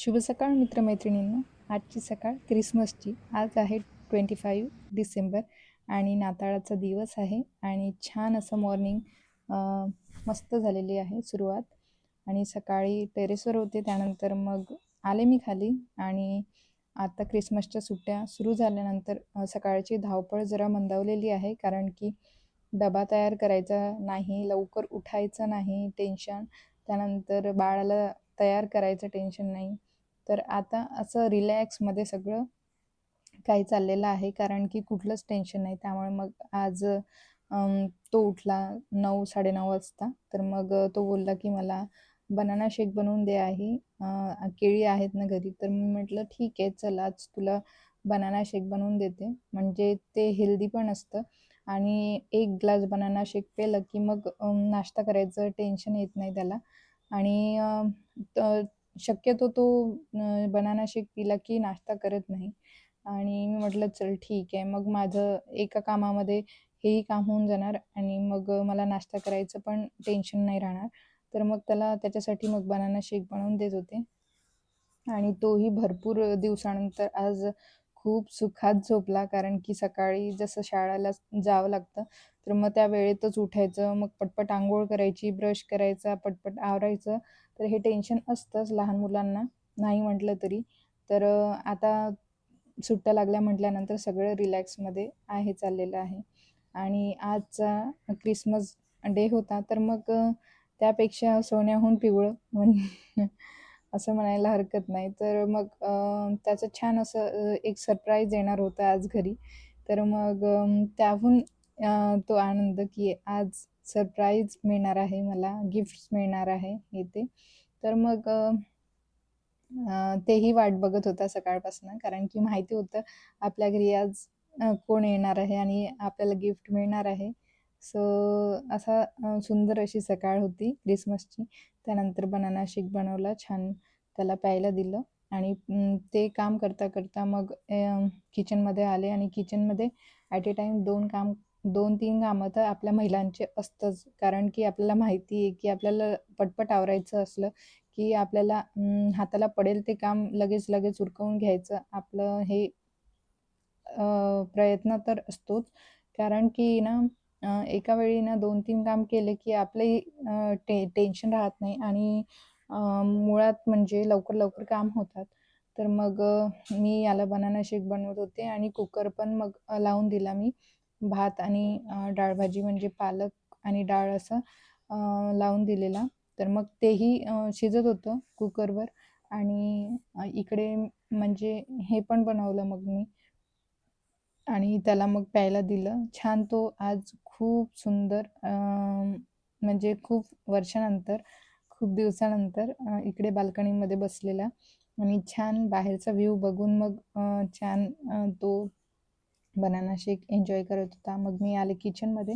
शुभ सकाळ मित्रमैत्रिणींनो. आजची सकाळ क्रिसमसची. आज आहे 25 डिसेंबर आणि नाताळाचा दिवस आहे आणि छान असं मॉर्निंग मस्त झालेली आहे सुरुवात. आणि सकाळी टेरेसवर होते, त्यानंतर मग आले मी खाली. आणि आता क्रिसमसच्या सुट्ट्या सुरू झाल्यानंतर सकाळची धावपळ जरा मंदावलेली आहे, कारण की डबा तयार करायचा नाही, लवकर उठायचं नाही टेन्शन, त्यानंतर बाळाला तयार करायचं टेन्शन नाही. तर आता असं रिलॅक्समध्ये सगळं काही चाललेलं आहे, कारण की कुठलंच टेन्शन नाही. त्यामुळे मग आज तो उठला 9-9:30 वाजता. तर मग तो बोलला की मला बनाना शेक बनवून दे आहे. केळी आहेत ना घरी, तर मी म्हटलं ठीक आहे, चल आज तुला बनाना शेक बनवून देते. म्हणजे ते हेल्दी पण असतं आणि एक ग्लास बनाना शेक प्यायलं की मग नाश्ता करायचं टेन्शन येत नाही त्याला. आणि शक्यतो तो बनाना शेक पिला की नाश्ता करत नाही. आणि मी म्हटलं चल ठीक आहे, मग माझं एका कामामध्ये हेही काम होऊन जाणार आणि मग मला नाश्ता करायचं पण टेन्शन नाही राहणार. तर मग त्याला त्याच्यासाठी मग बनाना शेक बनवून देत होते. आणि तोही भरपूर दिवसानंतर आज खूप सुखात झोपला, कारण की सकाळी जसं शाळेला जावं लागतं, तर मग त्या वेळेतच उठायचं, मग पटपट अंघोळ करायची, ब्रश करायचा, पटपट आवरायचं. तर हे टेन्शन असतंच लहान मुलांना, नाही म्हटलं तरी. तर आता सुट्ट्या लागल्या म्हटल्यानंतर सगळं रिलॅक्समध्ये आहे, चाललेलं आहे. आणि आजचा क्रिसमस डे होता, तर मग त्यापेक्षा सोन्याहून पिवळं असं म्हणायला हरकत नाही. तर मग त्याचं छान असं एक सरप्राईज येणार होतं आज घरी. तर मग त्याहून तो आनंद की आज सरप्राईज मिळणार आहे मला, गिफ्ट्स मिळणार आहे हे ते. तर मग तेही वाट बघत होता सकाळपासून, कारण की माहिती होतं आपल्या घरी आज कोण येणार आहे आणि आपल्याला गिफ्ट मिळणार आहे. सो असा सुंदर अशी सकाळ होती क्रिसमसची. त्यानंतर बनाना शेक बनवला, छान त्याला प्यायला दिलं. आणि ते काम करता करता मग किचनमध्ये आले. आणि किचनमध्ये ॲट अ टाईम 2-3 कामं तर आपल्या महिलांचे असतंच, कारण की आपल्याला माहिती आहे की आपल्याला पटपट आवरायचं असलं की आपल्याला हाताला पडेल ते काम लगेच लगेच उरकवून घ्यायचं आपलं हे प्रयत्न तर असतोच. कारण की ना एका वेळी ना 2-3 काम केले की आपलंही टेन्शन राहत नाही आणि मुळात म्हणजे लवकर लवकर काम होतात. तर मग मी याला बनाना शेक बनवत होते आणि कुकर पण मग लावून दिला मी. भात आणि डाळ भाजी म्हणजे पालक आणि डाळ असं लावून दिलेला. तर मग तेही शिजत होतं कुकरवर. आणि इकडे म्हणजे हे पण बनवलं मग मी आणि त्याला मग प्यायला दिलं. छान तो आज खूप सुंदर म्हणजे खूप वर्षानंतर, खूप दिवसानंतर इकडे बाल्कनीमध्ये बसलेला आणि छान बाहेरचा व्ह्यू बघून मग छान तो बनाना शेक एन्जॉय करत होता. मग मी आले किचनमध्ये.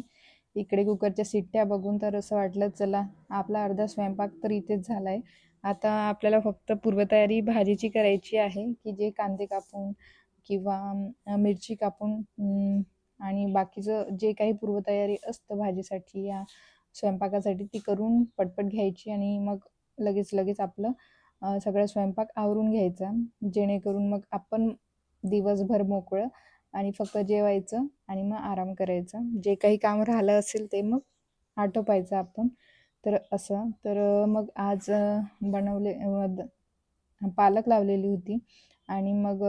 इकडे कुकरच्या शिट्ट्या बघून तर असं वाटलं चला आपला अर्धा स्वयंपाक तर इथेच झाला आहे. आता आपल्याला फक्त पूर्वतयारी भाजीची करायची आहे, की जे कांदे कापून किंवा मिरची कापून आणि बाकीचं जे काही पूर्वतयारी असतं भाजीसाठी या स्वयंपाकासाठी ती करून पटपट घ्यायची आणि मग लगेच लगेच आपलं सगळा स्वयंपाक आवरून घ्यायचा, जेणेकरून मग आपण दिवसभर मोकळं आणि फक्त जेवायचं आणि मग आराम करायचा. जे काही काम राहिलं असेल ते मग आटोपायचं आपण. तर असं तर मग आज बनवले पालक लावलेली होती. आणि मग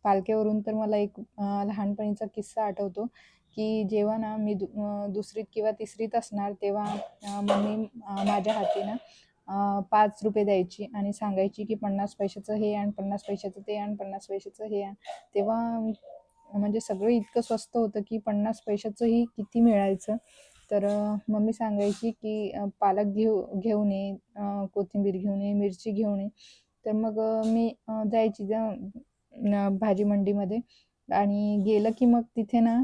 पालकेवरून तर मला एक लहानपणीचा किस्सा आठवतो, की जेव्हा ना मी दुसरीत किंवा तिसरीत असणार, तेव्हा मम्मी माझ्या हाती ना ₹5 द्यायची आणि सांगायची, की 50 पैशाचं हे आण, 50 पैशाचं ते आण, 50 पैशाचं हे आण. तेव्हा म्हणजे सगळं इतकं स्वस्त होतं, की 50 पैशाचंही किती मिळायचं. तर मम्मी सांगायची, की पालक घेऊन ये, कोथिंबीर घेऊन ये, मिरची घेऊन ये. तर मग मी जायची भाजी मंडीमध्ये आणि गेलं की मग तिथे ना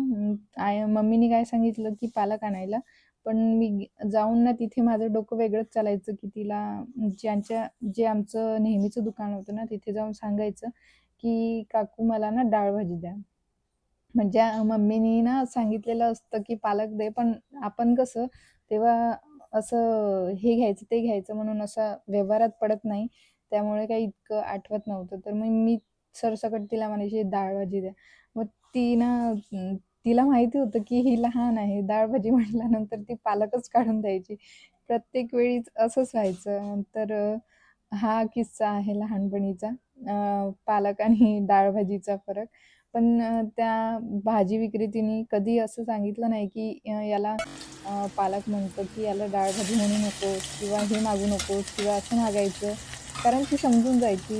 मम्मीने काय सांगितलं, की पालक आणायला. पण मी जाऊन ना तिथे माझं डोकं वेगळंच चालायचं, की तिला जे आमचं नेहमीचं दुकान होतं ना, तिथे जाऊन सांगायचं, की "काकू मला ना डाळ भाजी द्या." म्हणजे मम्मीनी ना सांगितलेलं असतं, की पालक दे, पण आपण कसं तेव्हा असं हे घ्यायचं, ते घ्यायचं म्हणून असं व्यवहारात पडत नाही. त्यामुळे काही इतकं आठवत नव्हतं. तर मग मी सरसकट तिला म्हणायची, "डाळ भाजी द्या." मग ती ना तिला माहिती होतं की ही लहान आहे. डाळ भाजी म्हटल्यानंतर ती पालकच काढून द्यायची. प्रत्येक वेळीच असंच व्हायचं. तर हा किस्सा आहे लहानपणीचा. पालक आणि डाळ भाजीचा फरक. पण त्या भाजी विक्रेतीने कधी असं सांगितलं नाही की याला पालक म्हणतो की याला डाळ भाजी म्हणू नकोस किंवा हे मागू नकोस किंवा असं मागायचं. कारण ती समजून जायची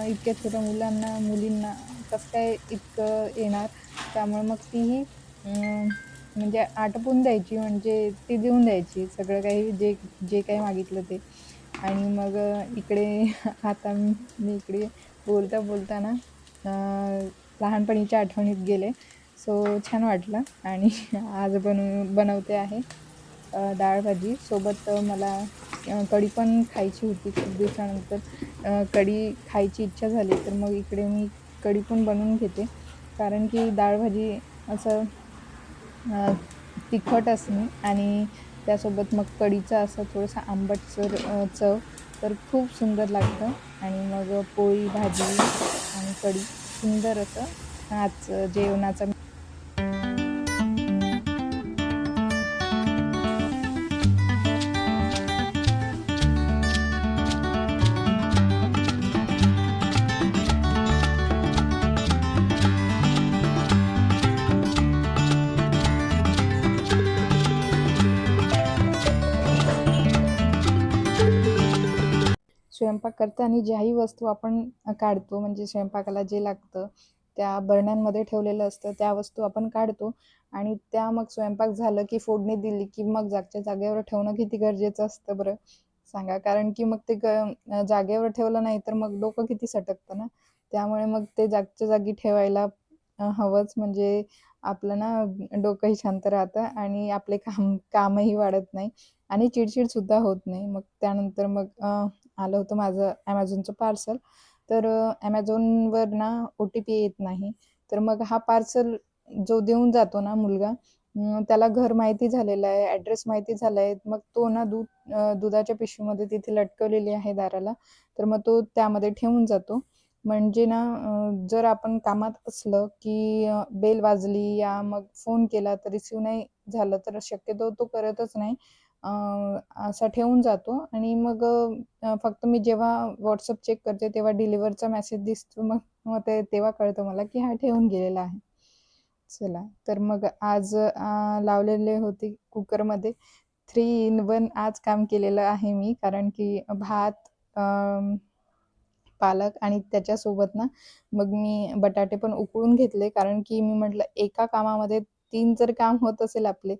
इतक्या छोट्या मुलांना, मुलींना कसं काय इतकं येणार. त्यामुळे मग तीही म्हणजे आटपून द्यायची, म्हणजे ती देऊन द्यायची सगळं काही जे जे काही मागितलं ते. आणि मग इकडे आता मी इकडे बोलता ना लहानपणीच्या आठवणीत गेले. सो छान वाटलं आणि आज बनवते आहे डाळ-भाजी. सोबत मला कढी पण खायची होती खूप दिवसानंतर. कढी खायची इच्छा झाली, तर मग इकडे मी कढी पण बनवून घेते. कारण की डाळ-भाजी असं अ, तिखट असणे आणि त्यासोबत मग कढीचा असा थोडासा आंबटसर चव तर खूप सुंदर लागतं आणि मग पोळी, भाजी आणि कढी सुंदर असं आजचं जेवणाचा स्वयंपाक करताना ज्याही वस्तू आपण काढतो म्हणजे स्वयंपाकाला जे लागतं, त्या बरण्यांमध्ये ठेवलेलं असतं, त्या वस्तू आपण काढतो आणि त्या मग स्वयंपाक झालं की फोडणी दिली की मग जागच्या जागेवर ठेवणं किती गरजेचं असतं बरं? सांगा. कारण की मग ते जागेवर ठेवलं नाही तर मग डोकं किती सटकतं ना. त्यामुळे मग ते जागच्या जागी ठेवायला हवंच म्हणजे आपलं ना डोकंही शांत राहतं आणि आपले कामही वाढत नाही आणि चिडचिडसुद्धा होत नाही. मग त्यानंतर मग आलं होतं माझं Amazonचं पार्सल. तर Amazonवर ना ओ-टी-पी येत नाही. तर मग हा पार्सल जो देऊन जातो ना मुलगा, त्याला घर माहिती झालेलं आहे, ॲड्रेस माहिती झाला आहे. मग तो ना दुधाच्या पिशवीमध्ये तिथे लटकवलेली आहे दाराला. तर मग तो त्यामध्ये ठेवून जातो. म्हणजे ना जर आपण कामात असलं, की बेल वाजली या मग फोन केला तर रिसीव्ह नाही झालं, तर शक्यतो तो करतच नाही. अ, असा ठेवून जातो आणि मग फक्त मी जेव्हा WhatsApp चेक करते, तेव्हा डिलिव्हरचा मेसेज दिसतो. मग मग ते तेव्हा कळतं मला, की हा ठेवून गेलेला आहे. चला, तर मग आज लावलेले होते कुकरमध्ये 3 इन 1 आज काम केलेलं आहे मी. कारण की भात, पालक आणि त्याच्यासोबत ना मग मी बटाटे पण उकळून घेतले. कारण की मी म्हटलं एका कामामध्ये 3 जर काम होत असेल आपले,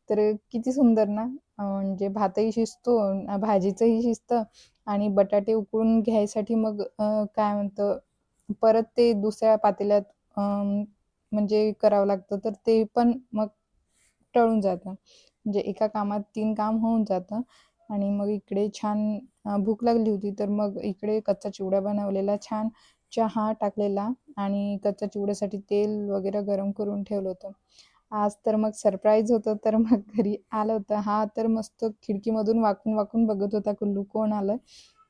तर किती सुंदर ना. म्हणजे भातही शिजतो, भाजीचंही शिजतं आणि बटाटे उकळून घ्यायसाठी मग काय म्हणतं परत ते दुसऱ्या पातेल्यात म्हणजे करावं लागतं. तर ते पण मग टळून जातं. म्हणजे एका कामात 3 काम होऊन जातं आणि मग इकडे छान भूक लागली होती, तर मग इकडे कच्चा चिवडा बनवलेला, छान चहा टाकलेला आणि कच्च्या चिवड्यासाठी तेल वगैरे गरम करून ठेवलं होतं. आज तर मग सरप्राईज होतं, तर मग घरी आलं होतं. हा तर मस्त खिडकीमधून वाकून बघत होता, कुल्लू कोण आलं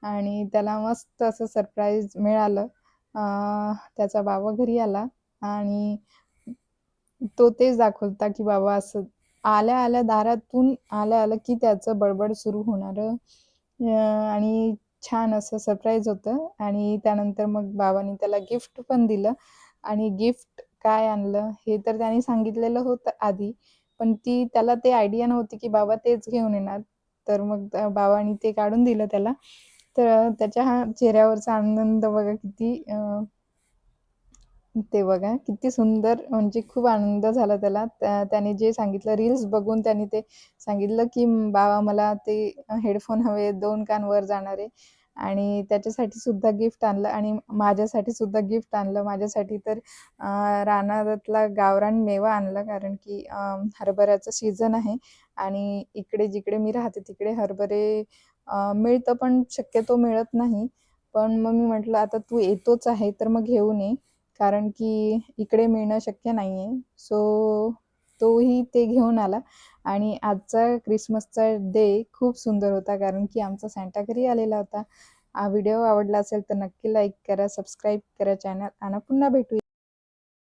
आणि त्याला मस्त असं सरप्राईज मिळालं. त्याचा बाबा घरी आला आणि तो तेच दाखवत होता, की बाबा असं आल्या-आल्या दारातून आलं-आलं, की त्याचं बडबड सुरू होणारं आणि छान असं सरप्राईज होतं आणि त्यानंतर मग बाबांनी त्याला गिफ्ट पण दिलं आणि गिफ्ट काय आणलं हे तर त्याने सांगितलेलं होतं आधी, पण त्याला ते आयडिया नव्हती, की बाबा तेच घेऊन येणार. तर मग बाबांनी ते काढून दिलं त्याला. तर त्याच्या हा चेहऱ्यावरचा आनंद बघा किती ते बघा किती सुंदर म्हणजे खूप आनंद झाला त्याला. त्याने जे सांगितलं रील्स बघून त्याने ते सांगितलं, की "बाबा मला ते हेडफोन हवे, 2 कान वर जाणारे." आणि त्याच्यासाठी सुद्धा गिफ्ट आणलं आणि माझ्यासाठी सुद्धा गिफ्ट आणलं. माझ्यासाठी तर रानातला गावरान मेवा आणला कारण की हरभऱ्याचं सीझन आहे आणि इकडे जिकडे मी राहते तिकडे हरभरे मिळतं पण शक्यतो मिळत नाही. पण मग मी म्हटलं, "आता तू येतोच आहे तर मग घेऊन ये." कारण की इकडे मिळणं शक्य नाहीये. सो तोही ते घेऊन आला आणि आजचा क्रिसमसचा डे खूप सुंदर होता कारण की आमचा सांता घरी आलेला होता हा व्हिडिओ आवडला असेल तर नक्की लाईक करा, सबस्क्राईब करा चॅनल आणि पुन्हा भेटूया.